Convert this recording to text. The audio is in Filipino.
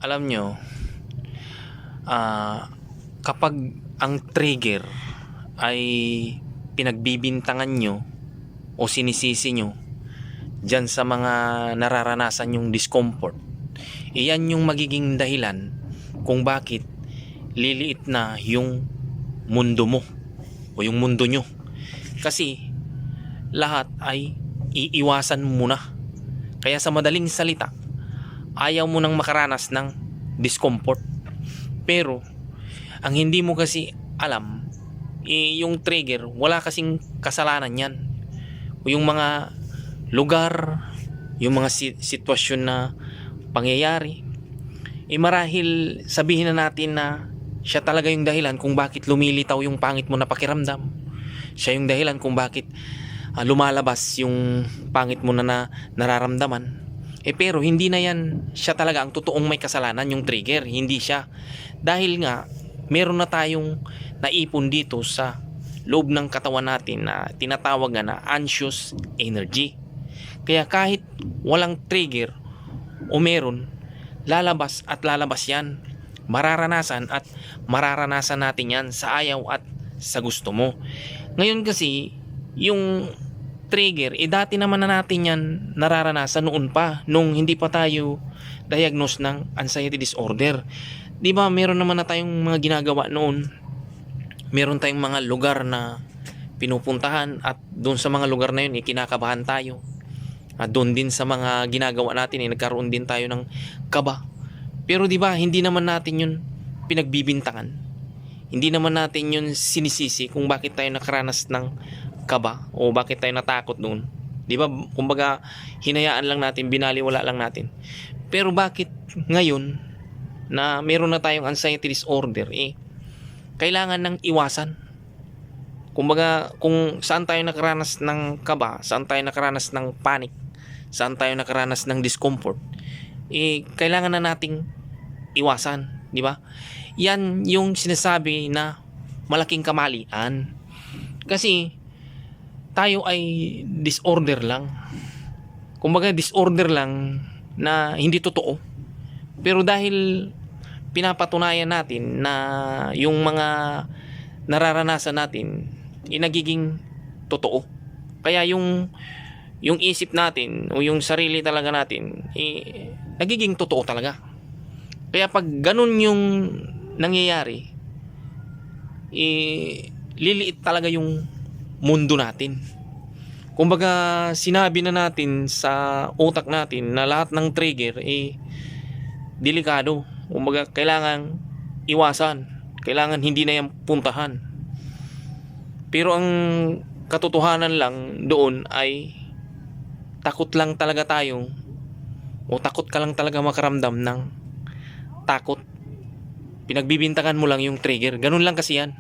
Alam nyo, kapag ang trigger ay pinagbibintangan nyo o sinisisi nyo dyan sa mga nararanasan yung discomfort, iyan yung magiging dahilan kung bakit liliit na yung mundo mo o yung mundo nyo. Kasi lahat ay iiwasan mo na. Kaya sa madaling salita, ayaw mo nang makaranas ng discomfort. Pero ang hindi mo kasi alam, yung trigger, wala kasing kasalanan yan. O yung mga lugar, yung mga sitwasyon na pangyayari, marahil sabihin na natin na siya talaga yung dahilan kung bakit lumilitaw yung pangit mo na pakiramdam. Siya yung dahilan kung bakit lumalabas yung pangit mo na nararamdaman. Pero hindi na yan siya talaga ang totoong may kasalanan, yung trigger. Hindi siya. Dahil nga, meron na tayong naipon dito sa loob ng katawan natin na tinatawag na anxious energy. Kaya kahit walang trigger o meron, lalabas at lalabas yan. Mararanasan at mararanasan natin yan sa ayaw at sa gusto mo. Ngayon kasi, yung trigger, dati naman na natin yan nararanasan noon pa, nung hindi pa tayo diagnose ng anxiety disorder. Di ba meron naman na tayong mga ginagawa noon. Meron tayong mga lugar na pinupuntahan at doon sa mga lugar na yun kinakabahan tayo. At doon din sa mga ginagawa natin nagkaroon din tayo ng kaba. Pero di ba hindi naman natin yun pinagbibintangan. Hindi naman natin yun sinisisi kung bakit tayo nakaranas ng kaba o bakit tayo natakot doon. Di ba? Kumbaga hinayaan lang natin, binaliwala lang natin. Pero bakit ngayon na meron na tayong anxiety disorder, kailangan ng iwasan. Kumbaga kung saan tayo nakaranas ng kaba, saan tayo nakaranas ng panic, saan tayo nakaranas ng discomfort, kailangan na nating iwasan, di ba? Yan yung sinasabi na malaking kamalian. Kasi tayo ay disorder lang. Kumbaga disorder lang na hindi totoo. Pero dahil pinapatunayan natin na yung mga nararanasan natin nagiging totoo. Kaya yung isip natin o yung sarili talaga natin nagiging totoo talaga. Kaya pag ganun yung nangyayari, liliit talaga yung mundo natin. Kumbaga sinabi na natin sa utak natin na lahat ng trigger delikado. Kumbaga kailangan iwasan, kailangan hindi na yan puntahan. Pero ang katotohanan lang doon ay takot lang talaga tayo o takot ka lang talaga makaramdam ng takot. Pinagbibintangan mo lang yung trigger. Ganun lang kasi yan.